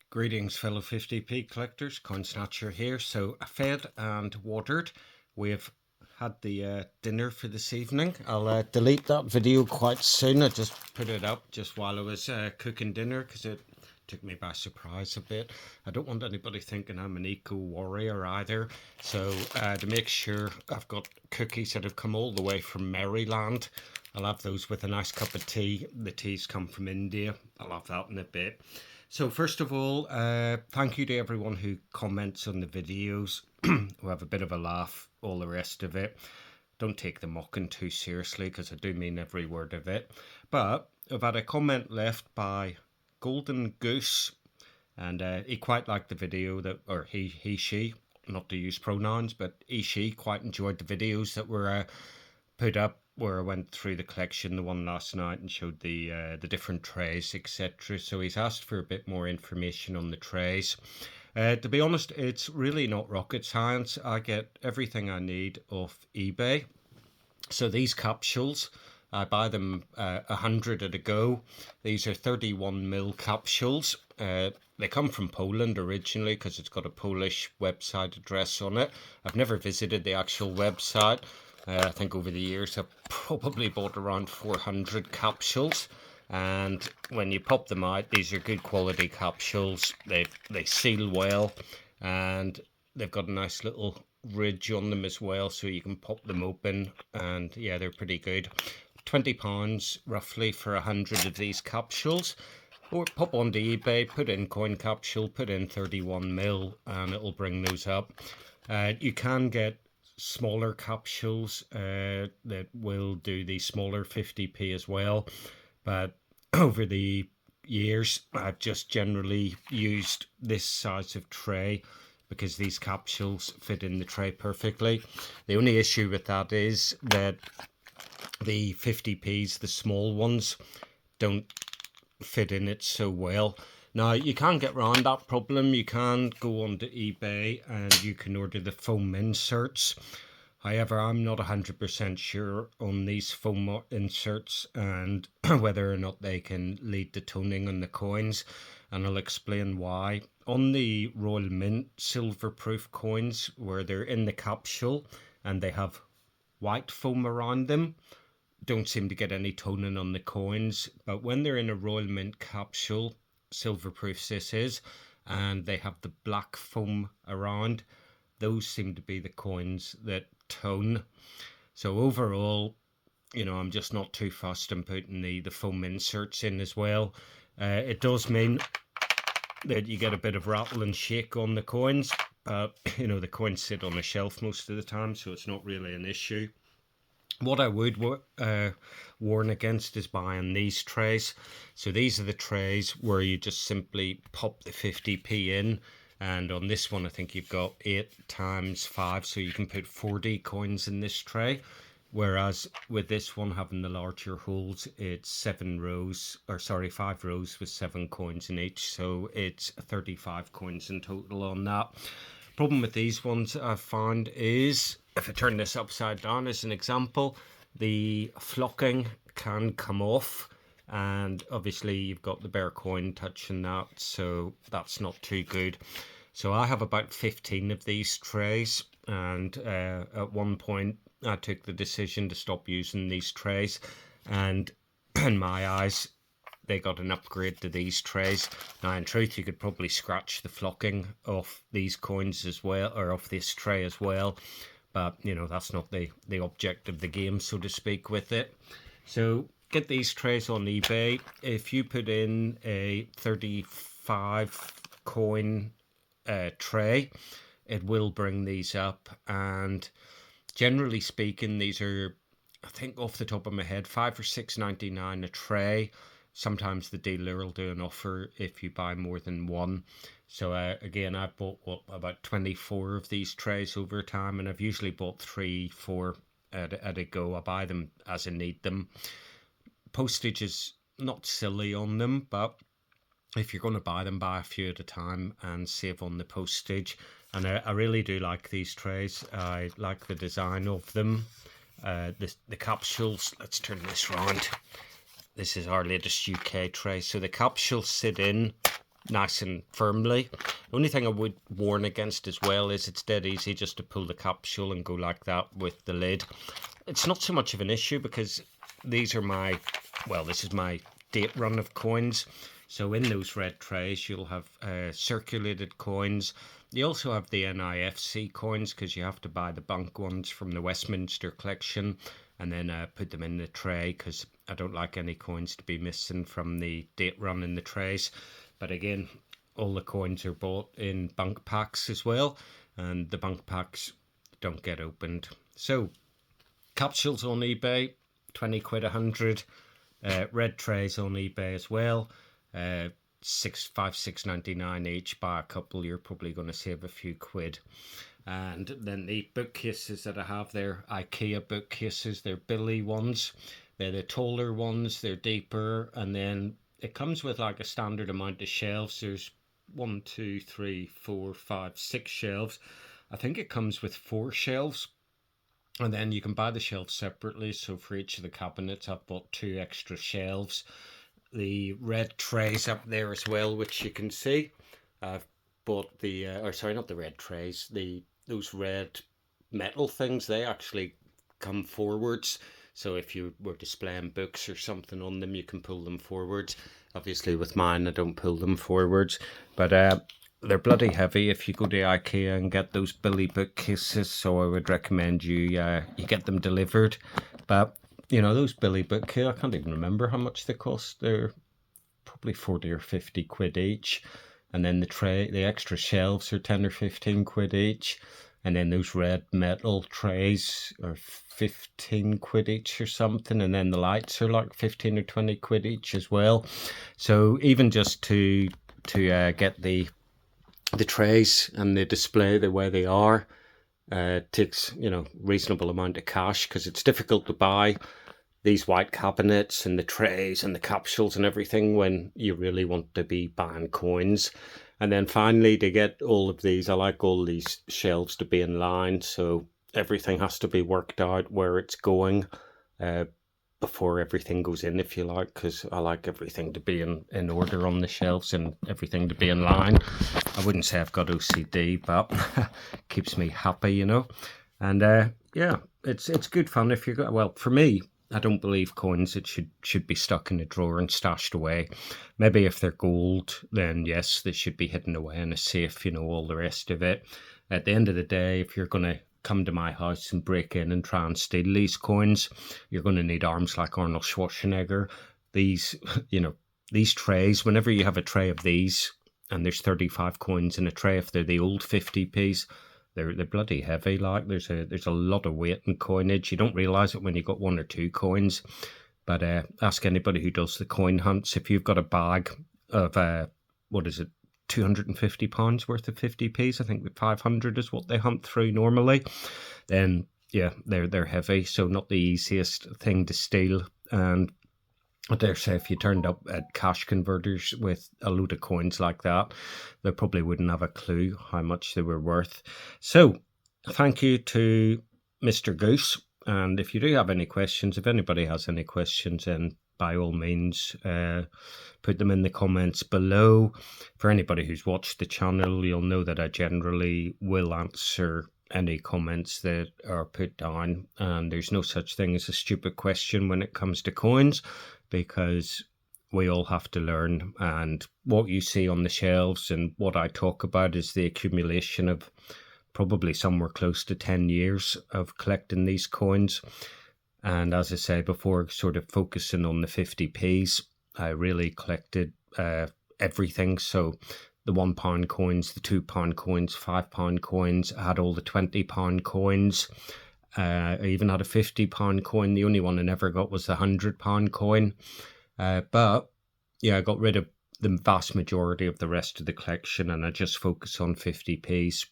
Greetings, fellow 50p collectors. Coin Snatcher here. So, fed and watered. We've had the dinner for this evening. I'll delete that video quite soon. I just put it up just while I was cooking dinner because it took me by surprise a bit. I don't want anybody thinking I'm an eco warrior either. So to make sure, I've got cookies that have come all the way from Maryland. I'll have those with a nice cup of tea. The tea's come from India. I'll have that in a bit. So first of all, thank you to everyone who comments on the videos, who have a bit of a laugh, all the rest of it. Don't take the mocking too seriously because I do mean every word of it. But I've had a comment left by Golden Goose, and he quite liked the video that, or she, not to use pronouns, but she quite enjoyed the videos that were put up where I went through the collection, the one last night, and showed the different trays, etc. So he's asked for a bit more information on the trays. To be honest, it's really not rocket science. I get everything I need off eBay. So these capsules, I buy them 100 at a go. These are 31mm capsules. They come from Poland originally because it's got a Polish website address on it. I've never visited the actual website. I think over the years I've probably bought around 400 capsules, and when you pop them out, these are good quality capsules. They seal well, and they've got a nice little ridge on them as well, so you can pop them open, and yeah, they're pretty good. £20 roughly for 100 of these capsules. Or pop onto eBay, put in coin capsule, put in 31mm, and it'll bring those up. You can get smaller capsules that will do the smaller 50p as well, but over the years I've just generally used this size of tray because these capsules fit in the tray perfectly. The only issue with that is that the 50p's, the small ones, don't fit in it so well. Now, you can get around that problem. You can go onto eBay and you can order the foam inserts. However, I'm not 100% sure on these foam inserts and whether or not they can lead to toning on the coins, and I'll explain why. On the Royal Mint silver proof coins, where they're in the capsule and they have white foam around them, don't seem to get any toning on the coins. But when they're in a Royal Mint capsule, silver proof this is, and they have the black foam around, those seem to be the coins that tone. So overall, you know, I'm just not too fussed on putting the foam inserts in as well. It does mean that you get a bit of rattle and shake on the coins, but you know, the coins sit on a shelf most of the time, so it's not really an issue. What I would warn against is buying these trays. So these are the trays where you just simply pop the 50p in, and on this one I think you've got 8 times 5, so you can put 40 coins in this tray. Whereas with this one having the larger holes, it's 5 rows with 7 coins in each, so it's 35 coins in total on that. Problem with these ones I've found is, if I turn this upside down as an example, the flocking can come off, and obviously you've got the bare coin touching that, so that's not too good. So I have about 15 of these trays, and at one point I took the decision to stop using these trays, and in my eyes they got an upgrade to these trays. Now in truth you could probably scratch the flocking off these coins as well, or off this tray as well, but you know, that's not the object of the game, so to speak, with it. So get these trays on eBay. If you put in a 35 coin tray, it will bring these up, and generally speaking these are, I think off the top of my head, £5 or £6.99 a tray. Sometimes the dealer will do an offer if you buy more than one. So again, I've bought about 24 of these trays over time, and I've usually bought 3-4 at a go. I buy them as I need them. Postage is not silly on them, but if you're going to buy them, buy a few at a time and save on the postage. And I really do like these trays. I like the design of them. The capsules, let's turn this round. This is our latest UK tray. So the capsules sit in nice and firmly. The only thing I would warn against as well is it's dead easy just to pull the capsule and go like that with the lid. It's not so much of an issue because these are my, well, this is my date run of coins. So in those red trays, you'll have circulated coins. You also have the NIFC coins because you have to buy the bank ones from the Westminster collection and then put them in the tray because I don't like any coins to be missing from the date run in the trays. But again, all the coins are bought in bank packs as well, and the bank packs don't get opened. So capsules on eBay, 20 quid 100. Red trays on eBay as well. 6.99 each. Buy a couple, you're probably going to save a few quid. And then the bookcases that I have there, IKEA bookcases, they're Billy ones. They're the taller ones, they're deeper, and then it comes with like a standard amount of shelves. There's 1, 2, 3, 4, 5, 6 shelves. I think it comes with 4 shelves. And then you can buy the shelves separately. So for each of the cabinets, I've bought 2 extra shelves. The red trays up there as well, which you can see. I've bought the, or sorry, not the red trays, those red metal things, they actually come forwards. So if you were displaying books or something on them, you can pull them forwards. Obviously with mine, I don't pull them forwards. But they're bloody heavy if you go to IKEA and get those Billy bookcases. So I would recommend you get them delivered. But, you know, those Billy bookcases, I can't even remember how much they cost. They're probably 40 or 50 quid each. And then the extra shelves are 10 or 15 quid each. And then those red metal trays are 15 quid each or something. And then the lights are like 15 or 20 quid each as well. So even just to get the trays and the display the way they are takes, you know, reasonable amount of cash because it's difficult to buy these white cabinets and the trays and the capsules and everything when you really want to be buying coins. And then finally, to get all of these, I like all these shelves to be in line, so everything has to be worked out where it's going before everything goes in, if you like, because I like everything to be in order on the shelves and everything to be in line. I wouldn't say I've got OCD, but keeps me happy, you know. And yeah, it's good fun if you're, well, for me, I don't believe coins it should be stuck in a drawer and stashed away. Maybe if they're gold, then yes, they should be hidden away in a safe, you know, all the rest of it. At the end of the day, if you're going to come to my house and break in and try and steal these coins, you're going to need arms like Arnold Schwarzenegger. These, you know, these trays, whenever you have a tray of these, and there's 35 coins in a tray, if they're the old 50p's, they're bloody heavy. Like there's a lot of weight in coinage. You don't realise it when you got 1 or 2 coins. But ask anybody who does the coin hunts. If you've got a bag of what is it, £250 worth of 50p's, I think that 500 is what they hunt through normally. Then yeah, they're heavy. So not the easiest thing to steal. And I dare say if you turned up at cash converters with a load of coins like that, they probably wouldn't have a clue how much they were worth. So thank you to Mr. Goose. And if you do have any questions, if anybody has any questions, then by all means, put them in the comments below. For anybody who's watched the channel, you'll know that I generally will answer any comments that are put down. And there's no such thing as a stupid question when it comes to coins, because we all have to learn, and what you see on the shelves and what I talk about is the accumulation of probably somewhere close to 10 years of collecting these coins. And as I say before, sort of focusing on the 50p's, I really collected everything. So the £1 coins, the £2 coins, £5 coins, I had all the £20 coins. I even had a £50 coin. The only one I never got was the £100 coin. But yeah, I got rid of the vast majority of the rest of the collection and I just focus on 50p's.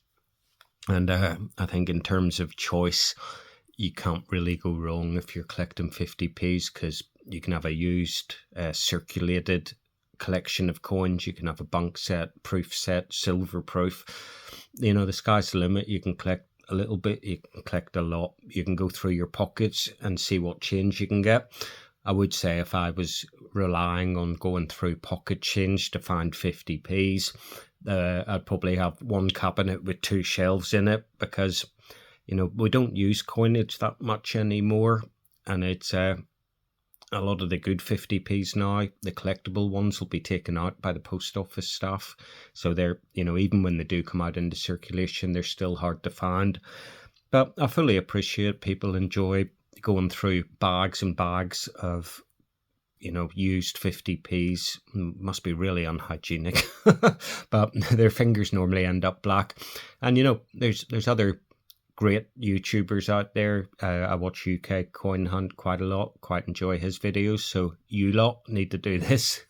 And I think in terms of choice, you can't really go wrong if you're collecting 50p's, because you can have a used, circulated collection of coins. You can have a bank set, proof set, silver proof. You know, the sky's the limit. You can collect a little bit, you can collect a lot. You can go through your pockets and see what change you can get. I would say if I was relying on going through pocket change to find 50p's. I'd probably have one cabinet with 2 shelves in it, because, you know, we don't use coinage that much anymore, and it's a lot of the good 50p's now, the collectible ones, will be taken out by the post office staff. So they're, you know, even when they do come out into circulation, they're still hard to find. But I fully appreciate people enjoy going through bags and bags of, you know, used 50p's. Must be really unhygienic, but their fingers normally end up black. And, you know, there's other great YouTubers out there. I watch UK Coin Hunt quite a lot, quite enjoy his videos, so you lot need to do this.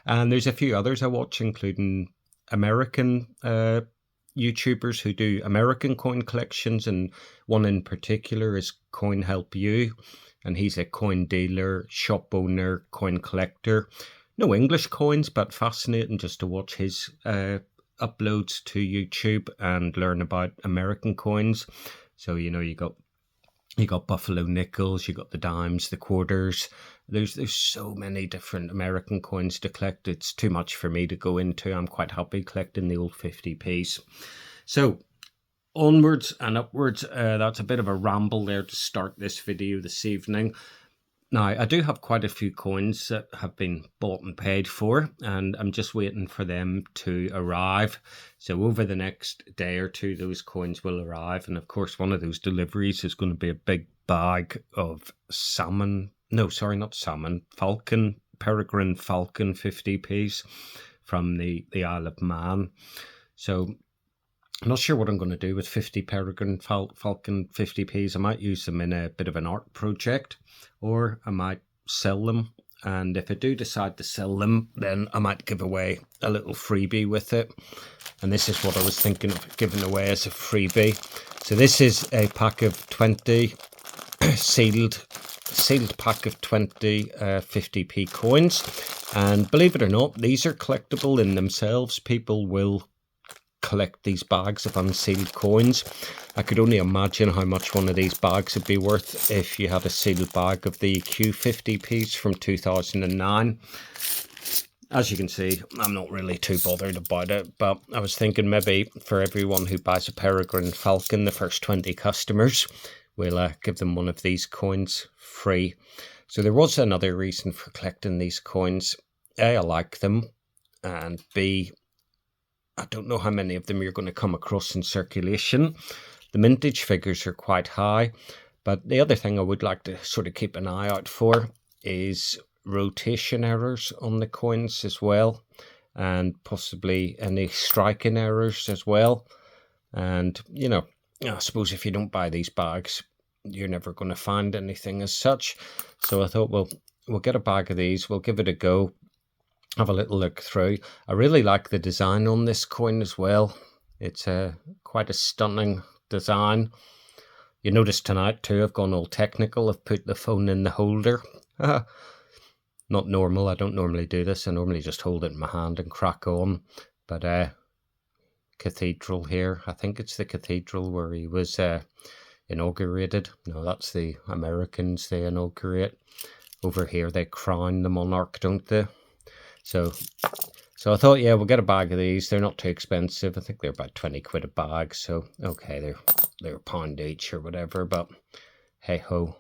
And there's a few others I watch, including American YouTubers who do American coin collections, and one in particular is Coin Help You, and he's a coin dealer, shop owner, coin collector. No English coins, but fascinating just to watch his uploads to YouTube and learn about American coins. So, you know, you got Buffalo nickels, you got the dimes, the quarters. There's so many different American coins to collect. It's too much for me to go into. I'm quite happy collecting the old 50p's. So onwards and upwards. That's a bit of a ramble there to start this video this evening. Now, I do have quite a few coins that have been bought and paid for, and I'm just waiting for them to arrive. So over the next day or two, those coins will arrive. And of course, one of those deliveries is going to be a big bag of salmon. No, sorry, not salmon. Falcon, Peregrine Falcon 50p's from the Isle of Man. So I'm not sure what I'm going to do with 50 Peregrine Falcon 50p's. I might use them in a bit of an art project, or I might sell them. And if I do decide to sell them, then I might give away a little freebie with it. And this is what I was thinking of giving away as a freebie. So this is a pack of 20 sealed pack of 20 50p coins. And believe it or not, these are collectible in themselves. People will collect these bags of unsealed coins. I could only imagine how much one of these bags would be worth if you had a sealed bag of the Q50p's from 2009. As you can see, I'm not really too bothered about it, but I was thinking maybe for everyone who buys a Peregrine Falcon, the first 20 customers, we'll give them one of these coins free. So there was another reason for collecting these coins. A, I like them, and B, I don't know how many of them you're going to come across in circulation. The mintage figures are quite high, but the other thing I would like to sort of keep an eye out for is rotation errors on the coins as well, and possibly any striking errors as well. And, you know, I suppose if you don't buy these bags, you're never going to find anything as such. So I thought, well, we'll get a bag of these, we'll give it a go, have a little look through. I really like the design on this coin as well. It's quite a stunning design. You notice tonight too, I've gone all technical. I've put the phone in the holder. Not normal. I don't normally do this. I normally just hold it in my hand and crack on. But cathedral here. I think it's the cathedral where he was inaugurated. No, that's the Americans they inaugurate. Over here they crown the monarch, don't they? So I thought, yeah, we'll get a bag of these. They're not too expensive. I think they're about 20 quid a bag. So, okay, they're £1 each or whatever, but hey ho.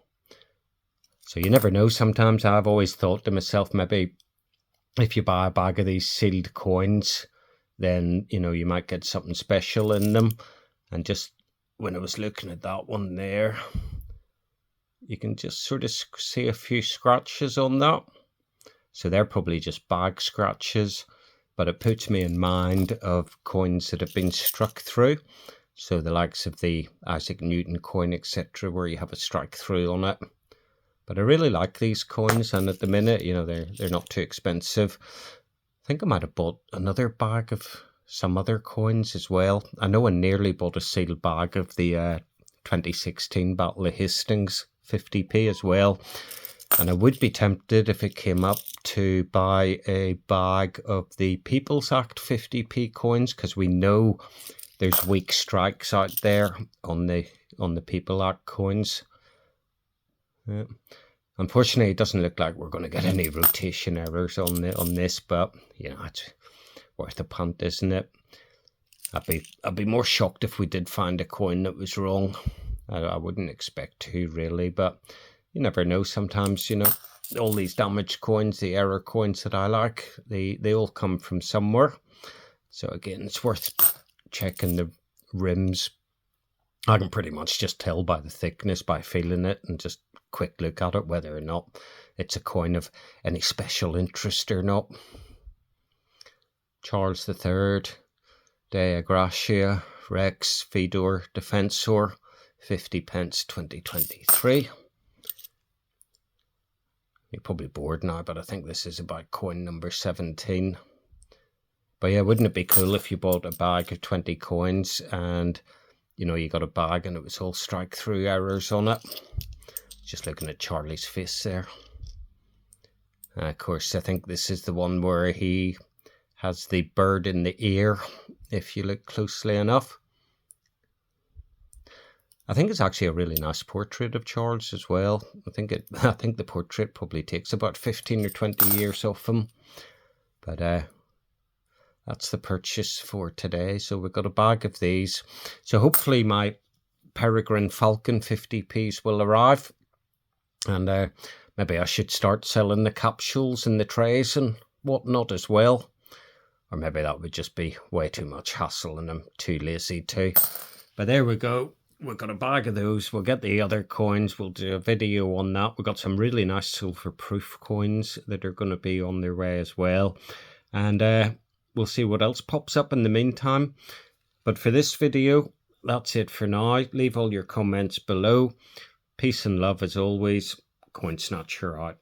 So you never know. Sometimes I've always thought to myself, maybe if you buy a bag of these sealed coins, then, you know, you might get something special in them. And just when I was looking at that one there, you can just sort of see a few scratches on that. So they're probably just bag scratches, but it puts me in mind of coins that have been struck through. So the likes of the Isaac Newton coin, etc., where you have a strike through on it. But I really like these coins, and at the minute, you know, they're not too expensive. I think I might have bought another bag of some other coins as well. I know I nearly bought a sealed bag of the 2016 Battle of Hastings 50p as well. And I would be tempted, if it came up, to buy a bag of the People's Act 50p coins, because we know there's weak strikes out there on the People Act coins. Unfortunately, it doesn't look like we're going to get any rotation errors on this, but you know, it's worth a punt, isn't it? I'd be more shocked if we did find a coin that was wrong. I wouldn't expect to, really, but you never know. Sometimes, you know, all these damaged coins, the error coins that I like, they all come from somewhere. So again, it's worth checking the rims. I can pretty much just tell by the thickness, by feeling it, and just quick look at it, whether or not it's a coin of any special interest or not. Charles III, Dei Gratia, Rex, Fedor, Defensor, 50p 2023. You're probably bored now, but I think this is about coin number 17. But yeah, wouldn't it be cool if you bought a bag of 20 coins and, you know, you got a bag and it was all strike through errors on it? Just looking at Charlie's face there. Of course, I think this is the one where he has the bird in the ear, if you look closely enough. I think it's actually a really nice portrait of Charles as well. I think the portrait probably takes about 15 or 20 years off him. But that's the purchase for today. So we've got a bag of these. So hopefully my Peregrine Falcon 50p's will arrive. And maybe I should start selling the capsules and the trays and whatnot as well. Or maybe that would just be way too much hassle and I'm too lazy to. But there we go. We've got a bag of those. We'll get the other coins. We'll do a video on that. We've got some really nice silver proof coins that are going to be on their way as well. And we'll see what else pops up in the meantime. But for this video, that's it for now. Leave all your comments below. Peace and love as always. Coin Snatcher out.